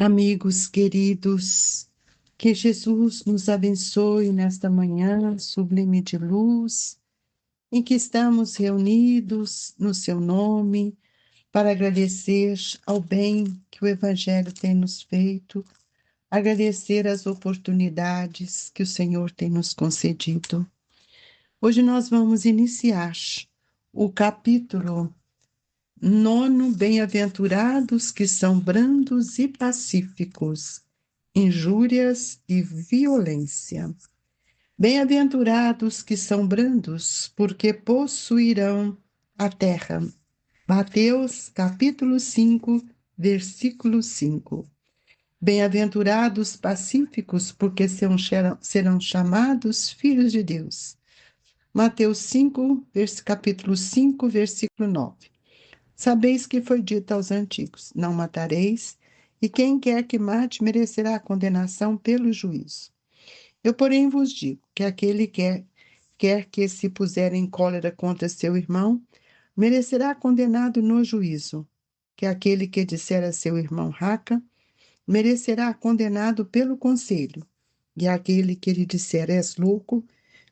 Amigos queridos, que Jesus nos abençoe nesta manhã sublime de luz, em que estamos reunidos no seu nome para agradecer ao bem que o Evangelho tem nos feito, agradecer as oportunidades que o Senhor tem nos concedido. Hoje nós vamos iniciar o capítulo 9, bem-aventurados que são brandos e pacíficos, injúrias e violência. Bem-aventurados que são brandos, porque possuirão a terra. Mateus, capítulo 5, versículo 5. Bem-aventurados pacíficos, porque serão chamados filhos de Deus. Mateus 5, capítulo 5, versículo 9. Sabeis que foi dito aos antigos: não matareis, e quem quer que mate merecerá a condenação pelo juízo. Eu, porém, vos digo que aquele quer que se puser em cólera contra seu irmão, merecerá condenado no juízo, que aquele que disser a seu irmão raca, merecerá condenado pelo conselho, e aquele que lhe disser és louco,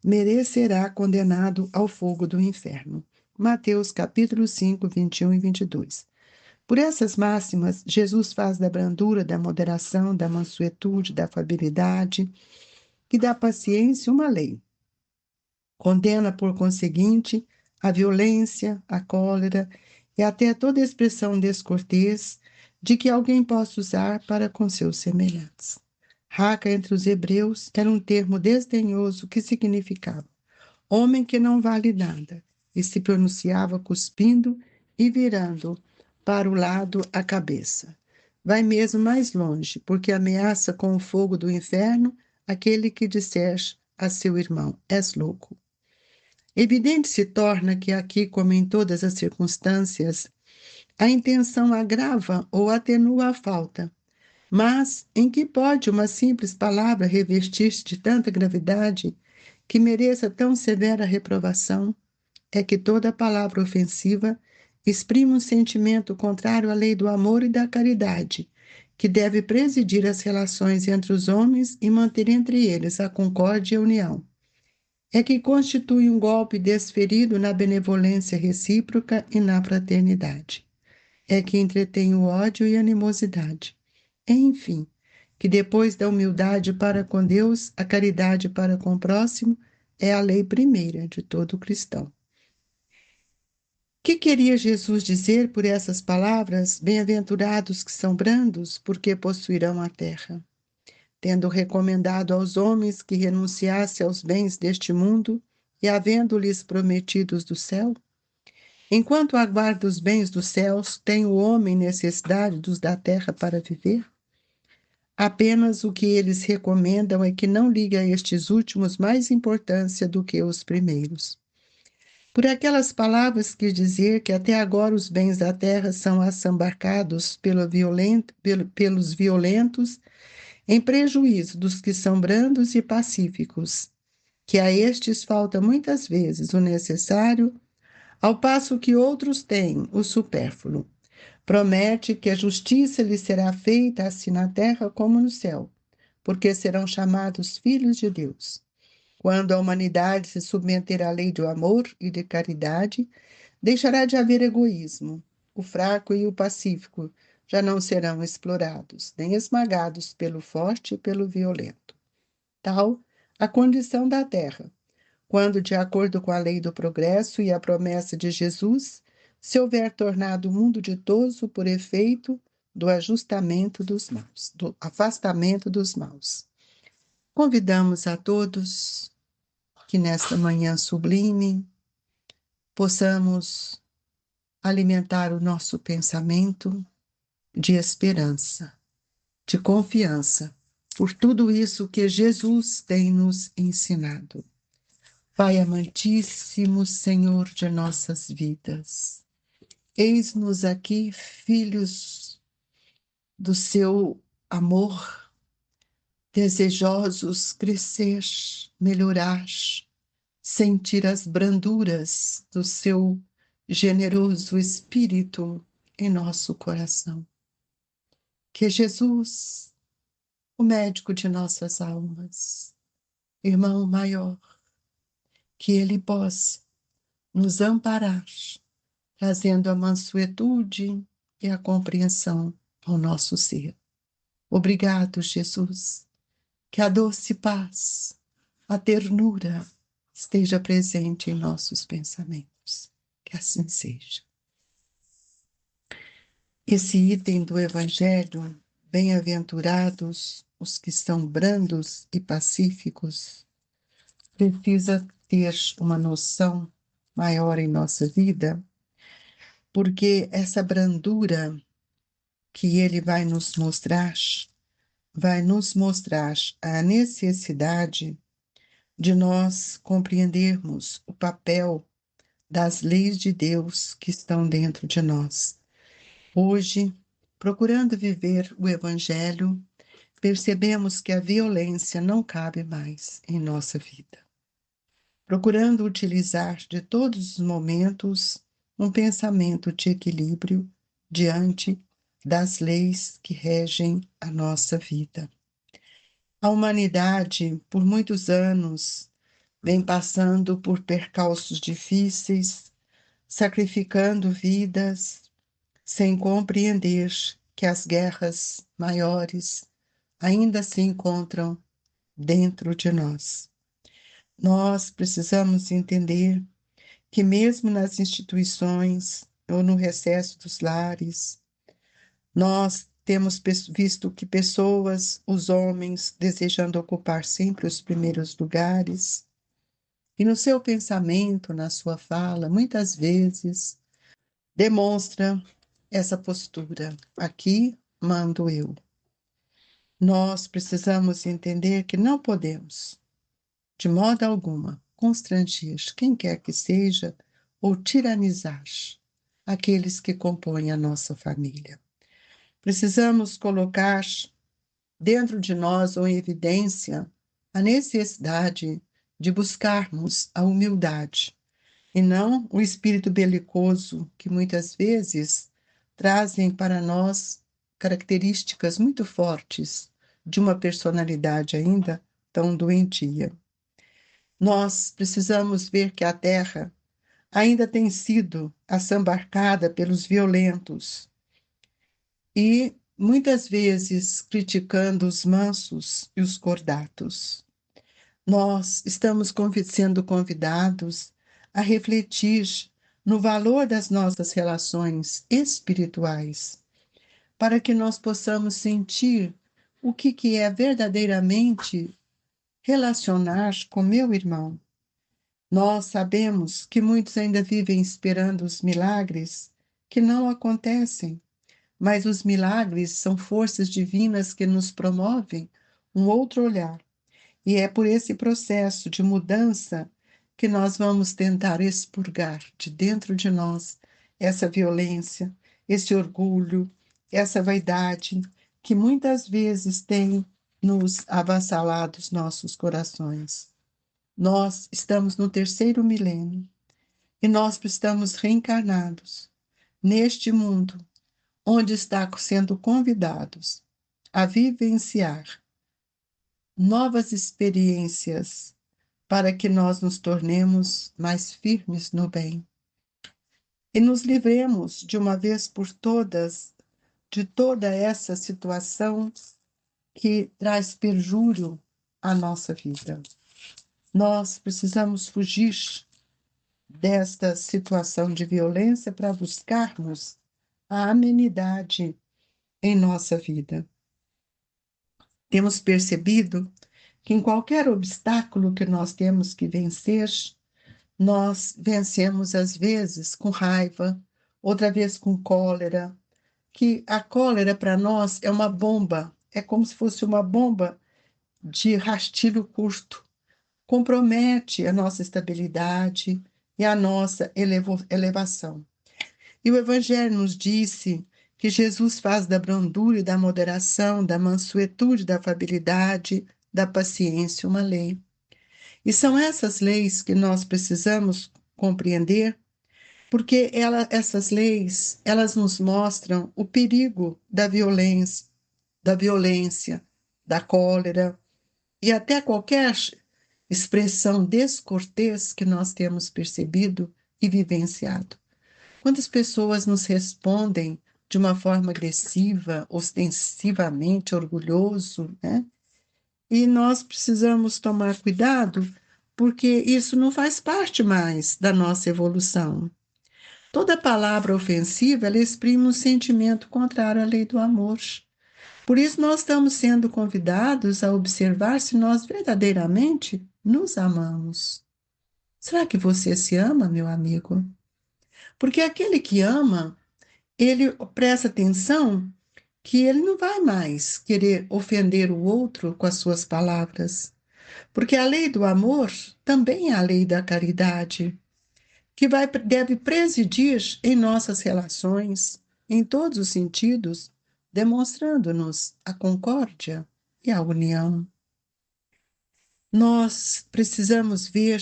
merecerá condenado ao fogo do inferno. Mateus capítulo 5, 21 e 22. Por essas máximas, Jesus faz da brandura, da moderação, da mansuetude, da afabilidade e da paciência uma lei. Condena, por conseguinte, a violência, a cólera e até toda expressão descortês de que alguém possa usar para com seus semelhantes. Raca entre os hebreus era um termo desdenhoso que significava homem que não vale nada, e se pronunciava cuspindo e virando para o lado a cabeça. Vai mesmo mais longe, porque ameaça com o fogo do inferno aquele que disser a seu irmão: és louco. Evidente se torna que aqui, como em todas as circunstâncias, a intenção agrava ou atenua a falta. Mas em que pode uma simples palavra revestir-se de tanta gravidade que mereça tão severa reprovação? É que toda palavra ofensiva exprime um sentimento contrário à lei do amor e da caridade, que deve presidir as relações entre os homens e manter entre eles a concórdia e a união. É que constitui um golpe desferido na benevolência recíproca e na fraternidade. É que entretém o ódio e a animosidade. Enfim, que depois da humildade para com Deus, a caridade para com o próximo é a lei primeira de todo cristão. O que queria Jesus dizer por essas palavras? Bem-aventurados que são brandos, porque possuirão a terra. Tendo recomendado aos homens que renunciassem aos bens deste mundo e havendo-lhes prometidos do céu, enquanto aguarda os bens dos céus, tem o homem necessidade dos da terra para viver? Apenas o que eles recomendam é que não ligue a estes últimos mais importância do que os primeiros. Por aquelas palavras quis dizer que até agora os bens da terra são assambarcados pelos violentos em prejuízo dos que são brandos e pacíficos, que a estes falta muitas vezes o necessário, ao passo que outros têm o supérfluo. Promete que a justiça lhes será feita assim na terra como no céu, porque serão chamados filhos de Deus. Quando a humanidade se submeter à lei do amor e de caridade, deixará de haver egoísmo. O fraco e o pacífico já não serão explorados, nem esmagados pelo forte e pelo violento. Tal a condição da terra, quando, de acordo com a lei do progresso e a promessa de Jesus, se houver tornado o mundo ditoso por efeito do ajustamento dos maus, do afastamento dos maus. Convidamos a todos que nesta manhã sublime possamos alimentar o nosso pensamento de esperança, de confiança, por tudo isso que Jesus tem nos ensinado. Pai amantíssimo, Senhor de nossas vidas, eis-nos aqui, filhos do seu amor, desejosos crescer, melhorar, sentir as branduras do seu generoso Espírito em nosso coração. Que Jesus, o médico de nossas almas, irmão maior, que ele possa nos amparar, trazendo a mansuetude e a compreensão ao nosso ser. Obrigado, Jesus, que a doce paz, a ternura esteja presente em nossos pensamentos. Que assim seja. Esse item do Evangelho, bem-aventurados os que são brandos e pacíficos, precisa ter uma noção maior em nossa vida, porque essa brandura que ele vai nos mostrar a necessidade de nós compreendermos o papel das leis de Deus que estão dentro de nós. Hoje, procurando viver o Evangelho, percebemos que a violência não cabe mais em nossa vida. Procurando utilizar de todos os momentos um pensamento de equilíbrio diante das leis que regem a nossa vida. A humanidade, por muitos anos, vem passando por percalços difíceis, sacrificando vidas, sem compreender que as guerras maiores ainda se encontram dentro de nós. Nós precisamos entender que mesmo nas instituições ou no recesso dos lares, nós temos visto que pessoas, os homens, desejando ocupar sempre os primeiros lugares, e no seu pensamento, na sua fala, muitas vezes demonstra essa postura. Aqui mando eu. Nós precisamos entender que não podemos, de modo alguma, constranger quem quer que seja ou tiranizar aqueles que compõem a nossa família. Precisamos colocar dentro de nós ou em evidência a necessidade de buscarmos a humildade e não o espírito belicoso que muitas vezes trazem para nós características muito fortes de uma personalidade ainda tão doentia. Nós precisamos ver que a terra ainda tem sido assambarcada pelos violentos e muitas vezes criticando os mansos e os cordatos. Nós estamos sendo convidados a refletir no valor das nossas relações espirituais, para que nós possamos sentir o que é verdadeiramente relacionar com meu irmão. Nós sabemos que muitos ainda vivem esperando os milagres que não acontecem, mas os milagres são forças divinas que nos promovem um outro olhar. E é por esse processo de mudança que nós vamos tentar expurgar de dentro de nós essa violência, esse orgulho, essa vaidade que muitas vezes tem nos avassalado os nossos corações. Nós estamos no 3º milênio e nós estamos reencarnados neste mundo onde está sendo convidados a vivenciar novas experiências para que nós nos tornemos mais firmes no bem e nos livremos de uma vez por todas de toda essa situação que traz perjúrio à nossa vida. Nós precisamos fugir desta situação de violência para buscarmos a amenidade em nossa vida. Temos percebido que em qualquer obstáculo que nós temos que vencer, nós vencemos às vezes com raiva, outra vez com cólera, que a cólera para nós é uma bomba, é como se fosse uma bomba de rastilho curto, compromete a nossa estabilidade e a nossa elevação. E o Evangelho nos disse que Jesus faz da brandura e da moderação, da mansuetude, da afabilidade, da paciência uma lei. E são essas leis que nós precisamos compreender, porque essas leis, elas nos mostram o perigo da violência, da violência, da cólera e até qualquer expressão descortês que nós temos percebido e vivenciado. Quantas pessoas nos respondem de uma forma agressiva, ostensivamente orgulhoso, né? E nós precisamos tomar cuidado, porque isso não faz parte mais da nossa evolução. Toda palavra ofensiva, ela exprime um sentimento contrário à lei do amor. Por isso, nós estamos sendo convidados a observar se nós verdadeiramente nos amamos. Será que você se ama, meu amigo? Porque aquele que ama, ele presta atenção que ele não vai mais querer ofender o outro com as suas palavras. Porque a lei do amor também é a lei da caridade, que deve presidir em nossas relações, em todos os sentidos, demonstrando-nos a concórdia e a união. Nós precisamos ver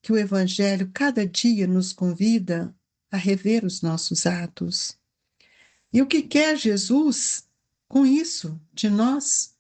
que o Evangelho cada dia nos convida a rever os nossos atos. E o que quer Jesus com isso de nós?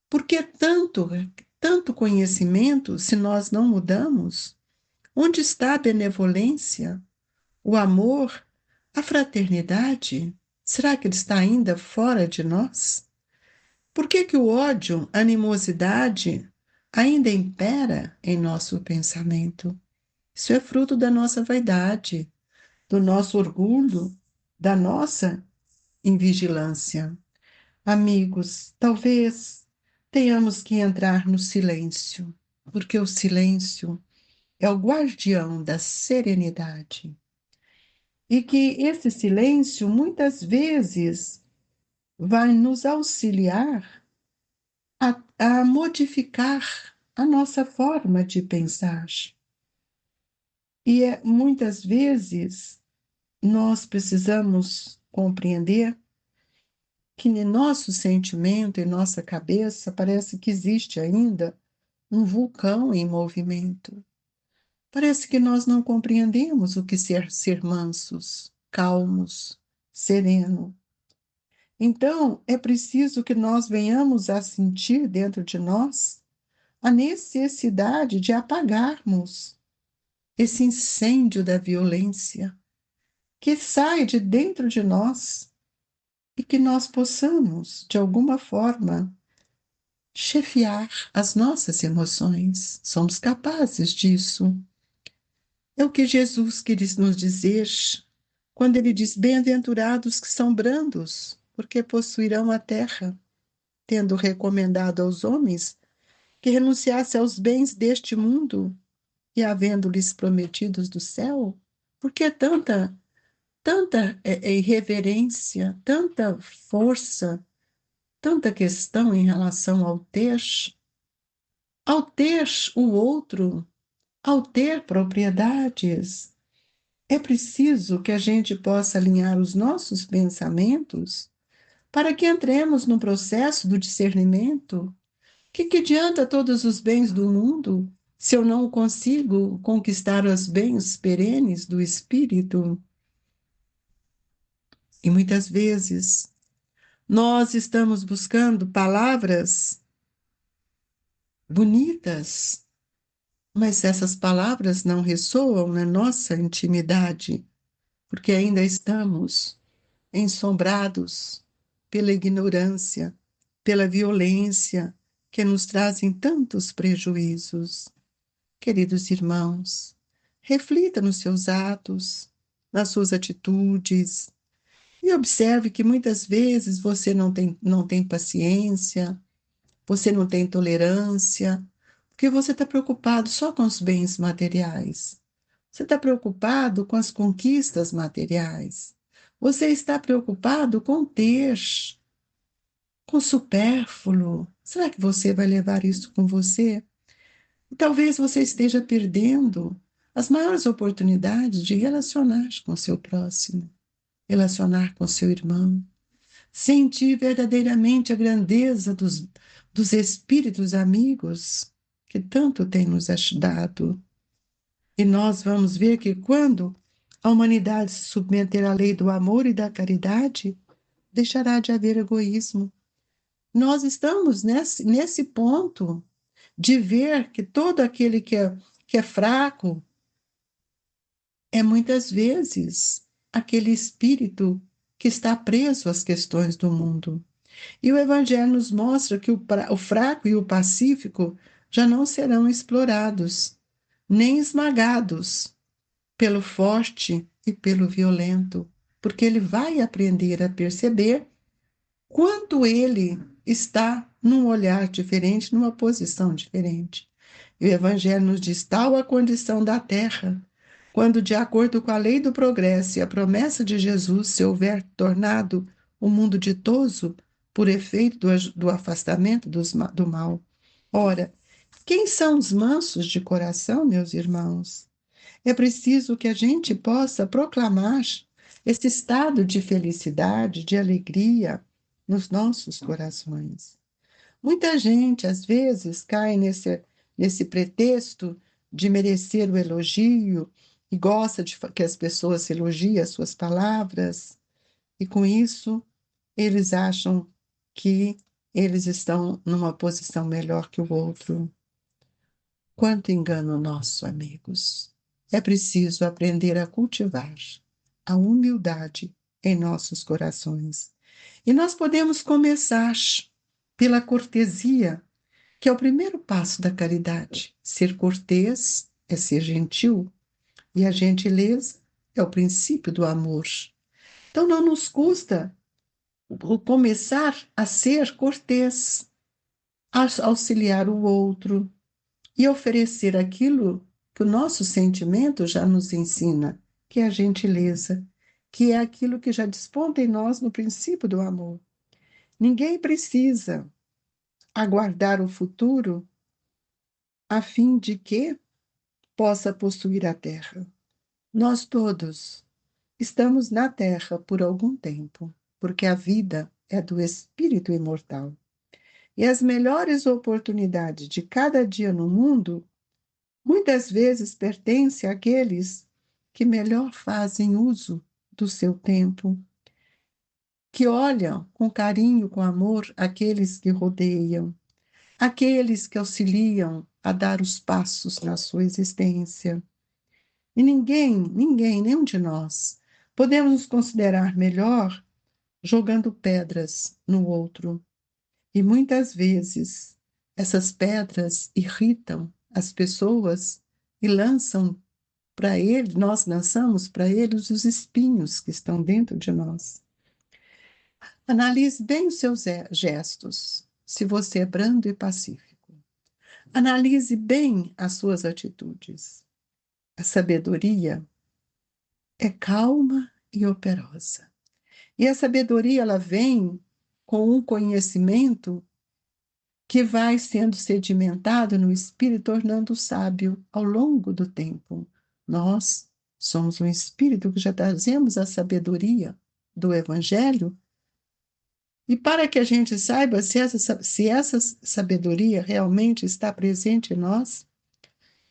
Porque tanto conhecimento se nós não mudamos? Onde está a benevolência, o amor, a fraternidade? Será que ele está ainda fora de nós? Por que que o ódio, a animosidade ainda impera em nosso pensamento? Isso é fruto da nossa vaidade, do nosso orgulho, da nossa invigilância. Amigos, talvez tenhamos que entrar no silêncio, porque o silêncio é o guardião da serenidade. E que esse silêncio, muitas vezes, vai nos auxiliar a modificar a nossa forma de pensar. E muitas vezes nós precisamos compreender que em nosso sentimento, em nossa cabeça, parece que existe ainda um vulcão em movimento. Parece que nós não compreendemos o que é ser mansos, calmos, sereno. Então, é preciso que nós venhamos a sentir dentro de nós a necessidade de apagarmos esse incêndio da violência que sai de dentro de nós e que nós possamos, de alguma forma, chefiar as nossas emoções. Somos capazes disso. É o que Jesus quis nos dizer quando ele diz: Bem-aventurados que são brandos, porque possuirão a terra, tendo recomendado aos homens que renunciassem aos bens deste mundo e havendo-lhes prometidos do céu. Por que tanta irreverência, tanta força, tanta questão em relação ao ter o outro, ao ter propriedades? É preciso que a gente possa alinhar os nossos pensamentos para que entremos no processo do discernimento. Que adianta todos os bens do mundo se eu não consigo conquistar os bens perenes do espírito? E muitas vezes nós estamos buscando palavras bonitas, mas essas palavras não ressoam na nossa intimidade, porque ainda estamos ensombrados pela ignorância, pela violência que nos trazem tantos prejuízos. Queridos irmãos, reflita nos seus atos, nas suas atitudes, e observe que muitas vezes você não tem paciência, você não tem tolerância, porque você está preocupado só com os bens materiais. Você está preocupado com as conquistas materiais. Você está preocupado com ter, com o supérfluo. Será que você vai levar isso com você? E talvez você esteja perdendo as maiores oportunidades de relacionar com o seu próximo, relacionar com seu irmão, sentir verdadeiramente a grandeza dos espíritos amigos que tanto têm nos ajudado. E nós vamos ver que quando a humanidade se submeter à lei do amor e da caridade, deixará de haver egoísmo, Nós estamos nesse ponto de ver que todo aquele que é fraco é muitas vezes aquele espírito que está preso às questões do mundo. E o Evangelho nos mostra que o fraco e o pacífico já não serão explorados, nem esmagados pelo forte e pelo violento, porque ele vai aprender a perceber quanto ele está num olhar diferente, numa posição diferente. E o Evangelho nos diz tal a condição da terra, quando, de acordo com a lei do progresso e a promessa de Jesus, se houver tornado o mundo ditoso por efeito do afastamento do mal. Ora, quem são os mansos de coração, meus irmãos? É preciso que a gente possa proclamar esse estado de felicidade, de alegria nos nossos corações. Muita gente, às vezes, cai nesse pretexto de merecer o elogio e gosta de que as pessoas elogiem as suas palavras, e com isso eles acham que eles estão numa posição melhor que o outro. Quanto engano nosso, amigos! É preciso aprender a cultivar a humildade em nossos corações. E nós podemos começar pela cortesia, que é o primeiro passo da caridade. Ser cortês é ser gentil, e a gentileza é o princípio do amor. Então não nos custa começar a ser cortês, a auxiliar o outro e oferecer aquilo que o nosso sentimento já nos ensina, que é a gentileza, que é aquilo que já desponta em nós no princípio do amor. Ninguém precisa aguardar o futuro a fim de que possa possuir a terra. Nós todos estamos na terra por algum tempo, porque a vida é do espírito imortal. E as melhores oportunidades de cada dia no mundo muitas vezes pertencem àqueles que melhor fazem uso do seu tempo, que olham com carinho, com amor aqueles que rodeiam, aqueles que auxiliam a dar os passos na sua existência. E ninguém, nenhum de nós, podemos nos considerar melhor jogando pedras no outro. E muitas vezes essas pedras irritam as pessoas e lançam para ele, nós lançamos para eles os espinhos que estão dentro de nós. Analise bem os seus gestos, se você é brando e pacífico. Analise bem as suas atitudes. A sabedoria é calma e operosa. E a sabedoria, ela vem com um conhecimento que vai sendo sedimentado no espírito, tornando-o sábio ao longo do tempo. Nós somos um espírito que já trazemos a sabedoria do Evangelho, e para que a gente saiba se essa sabedoria realmente está presente em nós,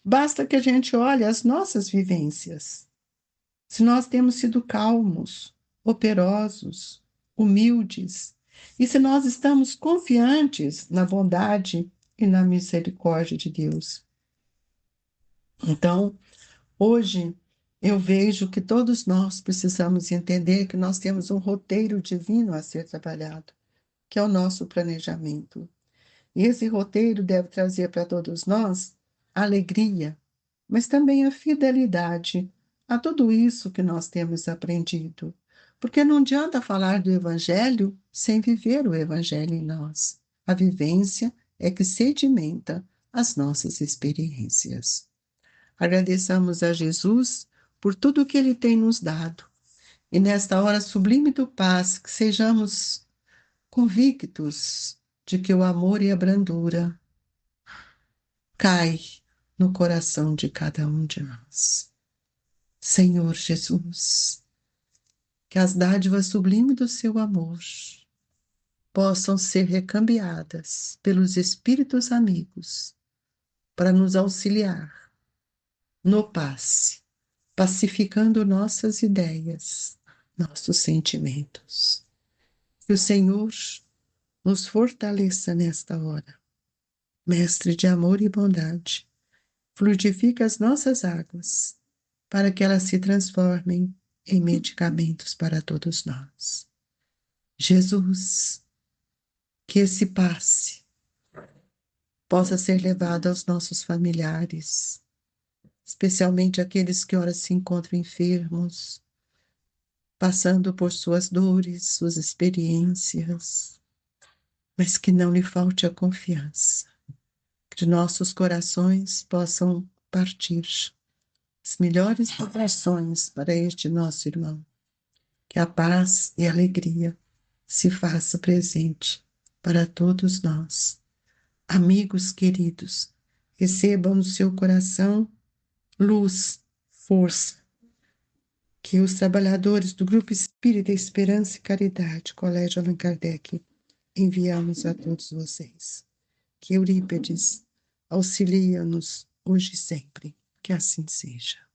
basta que a gente olhe as nossas vivências. Se nós temos sido calmos, operosos, humildes, e se nós estamos confiantes na bondade e na misericórdia de Deus. Então, hoje, eu vejo que todos nós precisamos entender que nós temos um roteiro divino a ser trabalhado, que é o nosso planejamento. E esse roteiro deve trazer para todos nós alegria, mas também a fidelidade a tudo isso que nós temos aprendido. Porque não adianta falar do Evangelho sem viver o Evangelho em nós. A vivência é que sedimenta as nossas experiências. Agradeçamos a Jesus por tudo que Ele tem nos dado. E nesta hora sublime do paz, que sejamos convictos de que o amor e a brandura cai no coração de cada um de nós. Senhor Jesus, que as dádivas sublimes do seu amor possam ser recambiadas pelos espíritos amigos para nos auxiliar no passe, pacificando nossas ideias, nossos sentimentos. Que o Senhor nos fortaleça nesta hora. Mestre de amor e bondade, fluidifica as nossas águas, para que elas se transformem em medicamentos para todos nós. Jesus, que esse passe possa ser levado aos nossos familiares, especialmente aqueles que ora se encontram enfermos, passando por suas dores, suas experiências, mas que não lhe falte a confiança, que nossos corações possam partir as melhores vibrações para este nosso irmão, que a paz e a alegria se faça presente para todos nós. Amigos queridos, recebam no seu coração luz, força, que os trabalhadores do Grupo Espírita Esperança e Caridade, Colégio Allan Kardec, enviamos a todos vocês. Que Eurípedes auxilia-nos hoje e sempre. Que assim seja.